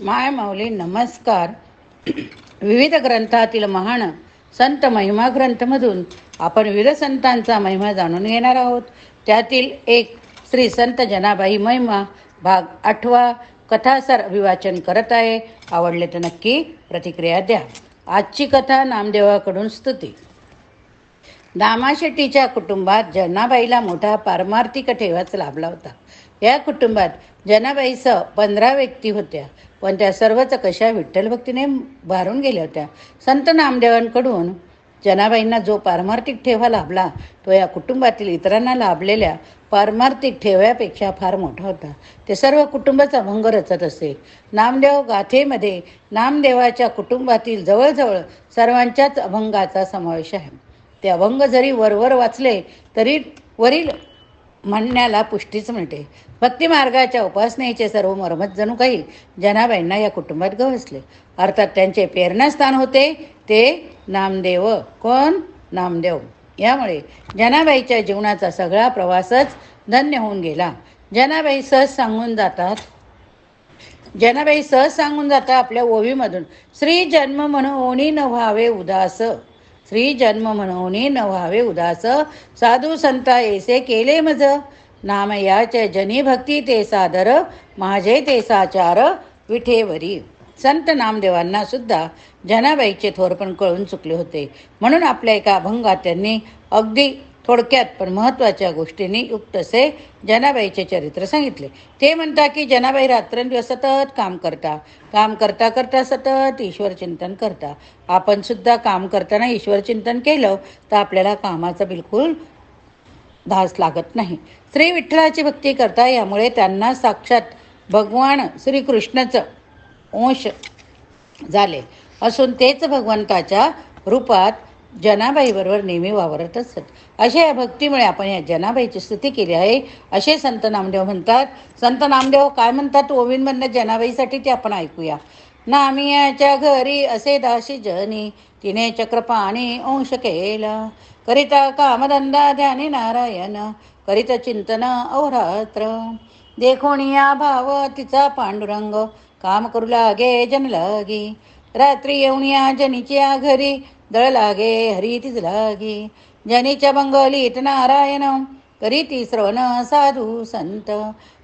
माय माऊली नमस्कार. विविध ग्रंथातील महान संत महिमा ग्रंथमधून आपण विविध संतांचा महिमा जाणून घेणार आहोत. त्यातील एक श्री संत जनाबाई महिमा भाग 8 कथासार अभिवाचन करत आहे. आवडले तर नक्की प्रतिक्रिया द्या. आजची कथा नामदेवाकडून स्तुती. दामाशेट्टीच्या कुटुंबात जनाबाईला मोठा पारमार्थिक ठेवाच लाभला होता. या कुटुंबात जनाबाईसह 15 व्यक्ती होत्या, पण त्या सर्वच कशा विठ्ठल भक्तीने भारून गेल्या होत्या. संत नामदेवांकडून जनाबाईंना जो पारमार्थिक ठेवा लाभला तो या कुटुंबातील इतरांना लाभलेल्या पारमार्थिक ठेव्यापेक्षा फार मोठा होता. ते सर्व कुटुंबाचा अभंग रचत असे. नामदेव गाथेमध्ये नामदेवाच्या कुटुंबातील जवळजवळ सर्वांच्याच अभंगाचा समावेश आहे. ते अभंग जरी वरवर वाचले तरी वरील म्हणण्याला पुष्टीच मिळते. भक्तिमार्गाच्या उपासनेचे सर्व मर्मत जणू काही जनाबाईंना या कुटुंबात गवसले. अर्थात त्यांचे प्रेरणास्थान होते ते नामदेव. कोण? नामदेव. यामुळे जनाबाईच्या जीवनाचा सगळा प्रवासच धन्य होऊन गेला. जनाबाई सहज सांगून जातात आपल्या ओवीमधून, श्री जन्म म्हणून न व्हावे उदास, श्री जन्म म्हणून न व्हावे उदास, साधू संता ऐसे केले मज, नाम याचे जनी भक्ती ते सादर, माझे ते साचार विठेवरी. संत नामदेवांना सुद्धा जनाबाईचे थोरपण कळून चुकले होते. म्हणून आपल्या एका अभंगात त्यांनी अगदी थोडक्यात पण महत्त्वाच्या गोष्टींनी युक्त असे जनाबाईचे चरित्र सांगितले. ते म्हणतात की जनाबाई रात्रंदिवस सतत काम करता सतत ईश्वर चिंतन करता. आपण सुद्धा काम करताना ईश्वर चिंतन केलं तर आपल्याला कामाचा बिलकुल धास लागत नाही. श्री विठ्ठलाची भक्ती करता, यामुळे त्यांना साक्षात भगवान श्रीकृष्णाचं अंश झाले असून तेच भगवंताच्या रूपात जनाबाईबरोबर नेहमी वावरत असत. अशा या भक्तीमुळे आपण या जनाबाईची स्तुती केली आहे असे संत नामदेव म्हणतात. संत नामदेव काय म्हणतात ओवींमधनं जनाबाईसाठी ते आपण ऐकूया. नामियाच्या घरी असे दासी जनी, तिने चक्रपाणी अंश केला, करिता कामधंदा ध्यानी नारायण, करिता चिंतन अहोरात्र, देखोनिया भाव तिचा पांडुरंग, काम करू लागे जन लागी, रात्री येऊन या जनीच्या घरी, दळ लागे हरी तिज लागी, जनीच्या बंगलीत नारायण, करी ती श्रवण साधू संत,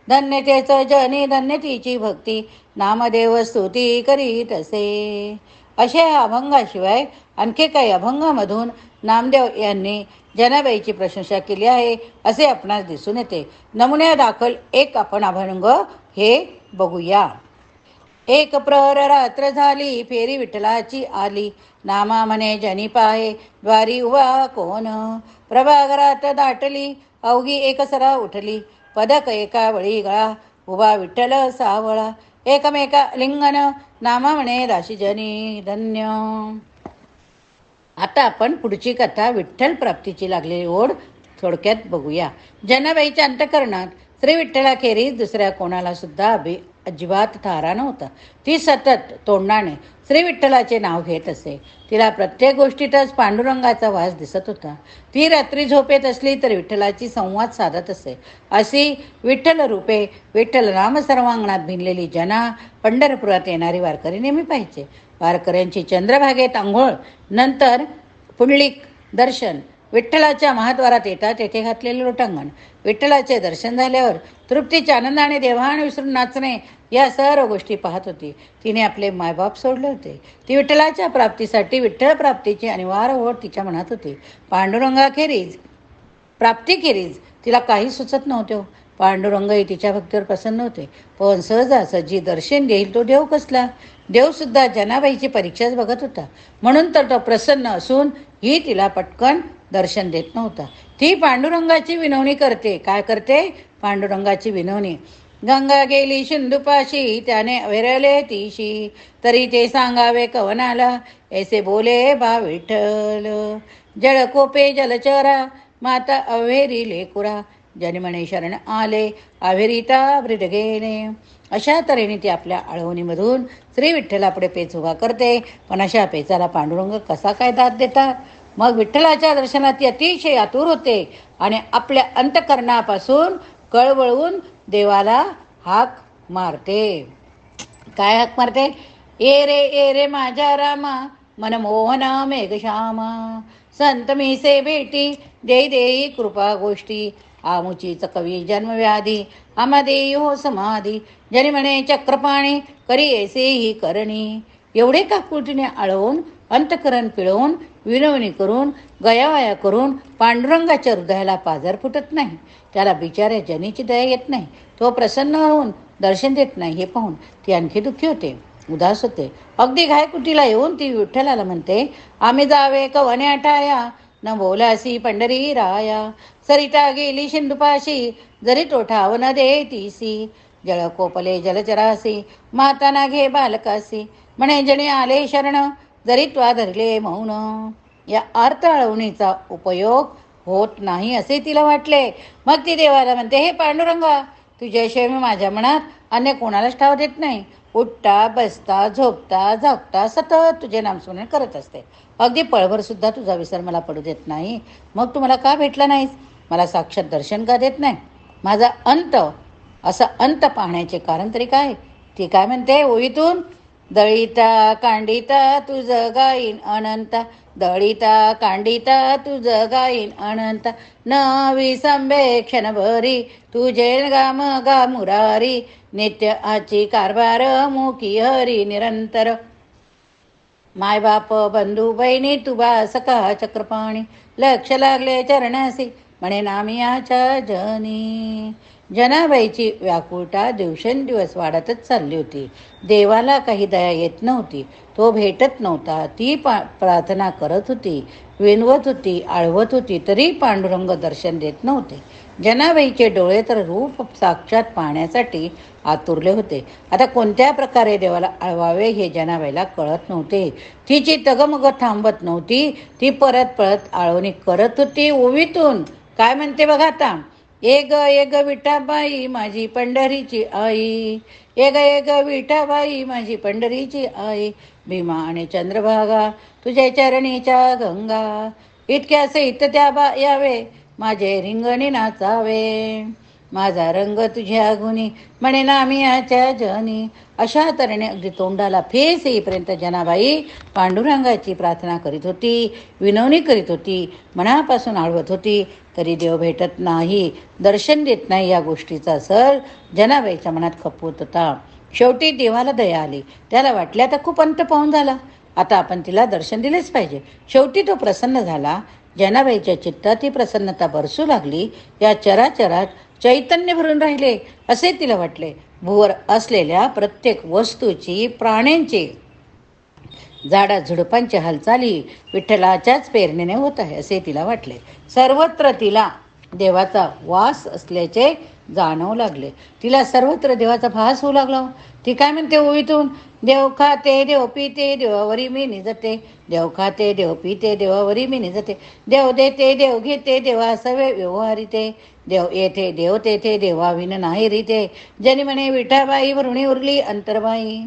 धन्य तेच जनी धन्य तिची भक्ती, नामदेव स्तुती करीत असे. अशा या अभंगाशिवाय आणखी काही अभंगामधून नामदेव यांनी जनाबाईची प्रशंसा केली आहे असे आपणास दिसून येते. नमुन्यादाखल एक आपण अभंग हे बघूया. एक प्रहर रात्र झाली, फेरी विठ्ठलाची आली, नामा म्हणे जनी पाहे, द्वारी उभा कोण, प्रभागरात दाटली, अवघी एक सरा उठली, पदक एका वळी गळा, उभा विठ्ठल सावळा, एकमेका लिंगन, नामा म्हणे दाशी जनी धन्य. आता आपण पुढची कथा विठ्ठल प्राप्तीची लागलेली ओढ थोडक्यात बघूया. जनाबाईच्या अंतःकरणात श्री विठ्ठलाखेरीज दुसऱ्या कोणाला सुद्धा अजिबात थारा नव्हता. ती सतत तोंडाने श्री विठ्ठलाचे नाव घेत असे. तिला प्रत्येक गोष्टीतच पांडुरंगाचा वास दिसत होता. ती रात्री झोपेत असली तर विठ्ठलाची संवाद साधत असे. अशी विठ्ठल रूपे, विठ्ठल नाम सर्वांगणात भिनलेली जना पंढरपुरात येणारी वारकरी नेहमी पाहिजे. वारकऱ्यांची चंद्रभागेत आंघोळ, नंतर पुंडलिक दर्शन, विठ्ठलाच्या महाद्वारात येतात तेथे घातलेले लोटांगण, विठ्ठलाचे दर्शन झाल्यावर तृप्तीच्या आनंदाने देवाण विसरून नाचणे, या सर्व गोष्टी पाहत होती. तिने आपले मायबाप सोडले होते. ती विठ्ठलाच्या प्राप्तीसाठी विठ्ठल प्राप्तीची अनिवार्य ओढ तिच्या मनात होती. प्राप्तीखेरीज तिला काही सुचत नव्हते. पांडुरंगही तिच्या भक्तीवर प्रसन्न होते, पण सहजासहजी दर्शन देईल तो देव कसला. देवसुद्धा जनाबाईची परीक्षाच बघत होता. म्हणून तर तो प्रसन्न असून ही तिला पटकन दर्शन देत नव्हता. ती पांडुरंगाची विनवणी करते. काय करते? पांडुरंगाची विनवणी. गंगा गेली सिंधुपाशी, त्याने अवेरले तिशी, तरी ते सांगावे कवनाला, ऐसे बोले बा विठ्ठल, जळ कोपे जलचरा, माता अवेरी लेकुरा, जन्मणे शरण आले, अवेरिता ब्रीड गेले. अशा तऱ्हेने ती आपल्या आळवणीमधून श्री विठ्ठलापुढे पेच उभा करते. पण अशा पेचाला पांडुरंग कसा काय दाद देतात? मग विठ्ठलाच्या दर्शनात ती अतिशय आतुर होते आणि आपल्या अंतःकरणापासून कळवळून देवाला हाक मारते. काय हाक मारते? ए रे माझ्या रामा, मनमोहना मेघश्यामा, संत मीसे भेटी, देई देई कृपा गोष्टी, आमुचीच कवी जन्मव्याधी, आम्हा देई हो समाधी, जनी म्हणे चक्रपाणी, करी ऐसे ही करणी. एवढे काकुटीने आळवून, अंतकरण पिळवून, विनवणी करून, गयावया करून पांडुरंगाच्या हृदयाला पाझर फुटत नाही. त्याला बिचाऱ्या जनीची दया येत नाही. तो प्रसन्न होऊन दर्शन देत नाही हे पाहून ती आणखी दुःखी होते, उदास होते. अगदी घायकुटीला येऊन ती विठ्ठलाला म्हणते, आम्ही जावे कवने आटाया, न बोलासी पंढरी राया, सरिता गेली सिंधुपाशी, जरी तोठाव न दे तीसी, जळ कोपले जलचरासी, माताना घे बालकासी, म्हणे जणे आले शरण, जरी त्वा धरले मौन. या अर्थ आळवणीचा उपयोग होत नाही असे तिला वाटले. मग ती देवाला म्हणते, हे पांडुरंगा, तुझ्याशिवाय मी माझ्या मनात अन्य कोणालाच ठाव देत नाही. उठता बसता झोपता जागता सतत तुझे नामस्मरण करत असते. अगदी पळभर सुद्धा तुझा विसर मला पडू देत नाही. मग तू मला का भेटला नाहीस? मला साक्षात दर्शन का देत नाही? माझा अंत, असा अंत पाहण्याचे कारण तरी काय? ती काय म्हणते ओळीतून? दळीता कांडिता तुझं गाईन अनंता, दळीता कांडिता तुझं गाईन अनंता, न विसंबे क्षणभरी तुझे गाम गा मुरारी, नित्य आची कारभार मुखी हरी निरंतर. मायबाप बंधू बहिणी तुबा सखा चक्रपाणी, लक्ष लागले चरणासी, म्हणे नामियाच्या जनी. जनाबाईची व्याकुळता दिवसेंदिवस वाढतच चालली होती. देवाला काही दया येत नव्हती. तो भेटत नव्हता. ती प्रार्थना करत होती, विनवत होती, आळवत होती, तरी पांडुरंग दर्शन देत नव्हते. जनाबाईचे डोळे तर रूप साक्षात पाहण्यासाठी आतुरले होते. आता कोणत्या प्रकारे देवाला आळवावे हे जनाबाईला कळत नव्हते. तिची तगमग थांबत नव्हती. ती परत पळत आळवणी करत होती ओवीतून. काय म्हणते बघा आता, ए ग विठाबाई माझी पंढरीची आई, ए ग विठाबाई माझी पंढरीची आई, भीमा आणि चंद्रभागा तुझ्या चरणीच्या गंगा, इतक्या सहित त्या बा यावे माझे रिंगणी नाचावे, माझा रंग तुझ्या गुणी म्हणे नामियाच्या जनी. अशा तऱ्हेने अगदी तोंडाला फेस येईपर्यंत जनाबाई पांडुरंगाची प्रार्थना करीत होती, विनवणी करीत होती, मनापासून आळवत होती, तरी देव भेटत नाही, दर्शन देत नाही. या गोष्टीचा सर जनाबाईच्या मनात खपवत होता. शेवटी देवाला दया आली. त्याला वाटले आता खूप अंत पाहून झाला, आता आपण तिला दर्शन दिलेच पाहिजे. शेवटी तो प्रसन्न झाला. जनाबाईच्या चित्तात ही प्रसन्नता बरसू लागली. या चराचरात चैतन्य भरून राहिले असे तिला वाटले. भूवर असलेल्या प्रत्येक वस्तूची, प्राण्यांची, झाडा झुडपांच्या हालचाली विठ्ठलाच्याच प्रेरणेने होत आहे असे तिला वाटले. सर्वत्र तिला देवाचा वास असल्याचे जाणवू लागले. तिला सर्वत्र देवाचा भास होऊ लागला. ती काय म्हणते ओळीतून, देव खाते देव पिते देवावरी मी निजते, देव खाते देव पिते देवावरी मी निजते, देव देते देव घेते देवा सवे व्यवहारिते, देव येथे देव तेथे देवाविन नाही रीते, जनी म्हणे विठाबाई वरुणी उरली अंतरबाई.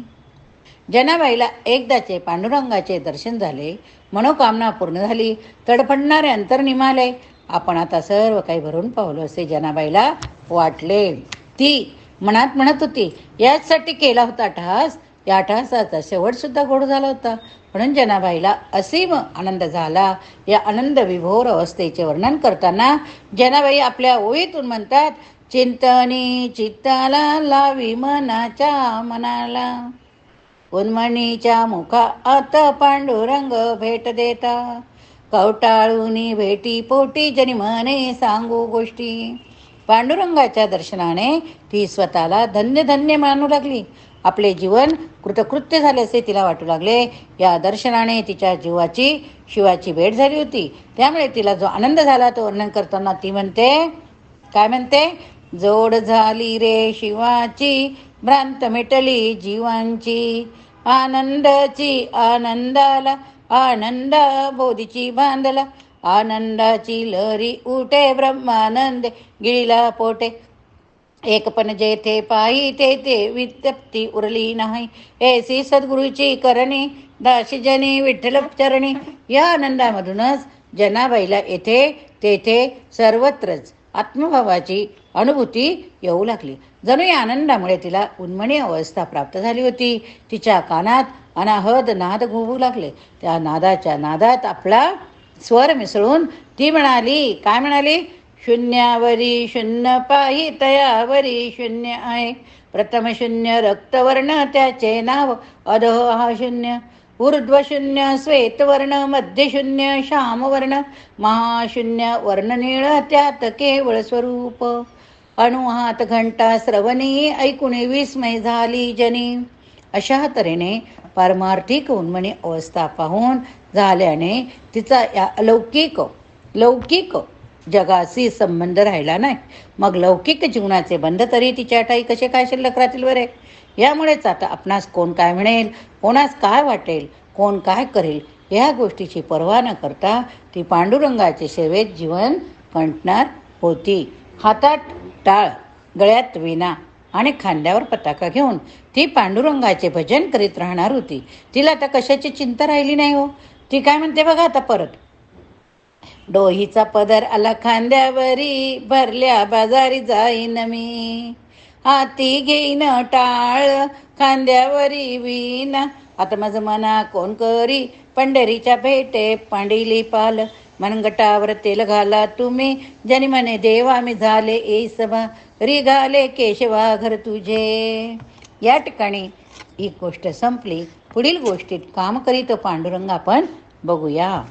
जनाबाईला एकदाचे पांडुरंगाचे दर्शन झाले. मनोकामना पूर्ण झाली. तडफडणारे अंतर निमाले. आपण आता सर्व काही भरून पावलो असे जनाबाईला वाटले. ती मनात म्हणत होती, याचसाठी केला होता अट्टहास, या अट्टहासाचा शेवट सुद्धा गोड झाला होता. म्हणून जनाबाईला असीम आनंद झाला. या आनंद विभोर अवस्थेचे वर्णन करताना जनाबाई आपल्या ओळीतून म्हणतात, चिंतनी चित्ताला लावी मनाच्या मनाला, उन्मणीच्या मुखा आता पांडुरंग भेट देता, कवटाळूनी भेटी पोटी जनी मने सांगू गोष्टी. पांडुरंगाच्या दर्शनाने ती स्वतःला धन्य धन्य मानू लागली. आपले जीवन कृतकृत्य झाले असे तिला वाटू लागले. या दर्शनाने तिच्या जीवाची शिवाची भेट झाली होती. त्यामुळे तिला जो आनंद झाला तो वर्णन करताना ती म्हणते, काय म्हणते, जोड झाली रे शिवाची, भ्रांत मिटली जीवांची, आनंदाची आनंदाला आनंद बोधीची बांधला, आनंदाची लहरी उठे ब्रह्मानंद गिळीला पोटे, एकपण जेथे पायी तेथे वितप्ती उरली नाही, ऐसी सद्गुरूची करणी दासीजनी विठ्ठल चरणी. या आनंदामधूनच जनाबाईला येथे तेथे सर्वत्रच आत्मभावाची अनुभूती येऊ लागली. जणू या आनंदामुळे तिला उन्मणी अवस्था प्राप्त झाली होती. तिच्या कानात अनाहद नाद घुमू लागले. त्या नादाच्या नादात आपला स्वर मिसळून ती म्हणाली, काय म्हणाली? शून्यावरी शून्य पाही तयावरी शून्य आहे. प्रथम शून्य रक्तवर्ण त्याचे नाव अधः हा शून्य. ऊर्ध्व शून्य श्वेतवर्ण मध्य शून्य श्यामवर्ण महाशून्य वर्ण निळ त्यात केवळ स्वरूप. अणुहात घंटा श्रवणी ऐकून विस्मय झाली जनी. अशा तऱ्हेने पारमार्थिक उन्मणी अवस्था पाहून झाल्याने तिचा या लौकिक जगाशी संबंध राहिला नाही. मग लौकिक जीवनाचे बंध तरी तिच्या ठाई कसे काय शिल्लक राहतील बरे. यामुळेच आता आपणास कोण काय म्हणेल, कोणास काय वाटेल, कोण काय करेल ह्या गोष्टीची पर्वा न करता ती पांडुरंगाच्या सेवेत जीवन कंटणार होती. हातात टाळ, गळ्यात विणा आणि खांद्यावर पताका घेऊन ती पांडुरंगाचे भजन करीत राहणार होती. तिला आता कशाची चिंता राहिली नाही हो. ती काय म्हणते बघा आता परत. डोहीचा पदर आला खांद्यावरी भरल्या बाजारी जाईन मी. हाती घेईन टाळ खांद्यावरी विणा. आता माझं मना कोण करी पंढरीच्या भेटे पांडिली पाल. मनगटावर तेल घाला तुम्ही जनी म्हणे देवा मी झाले सभा रिघाले केशवा घर तुझे. या ठिकाणी ही गोष्ट संपली. पुढील गोष्टीत काम करीत पांडुरंग आपण बघूया.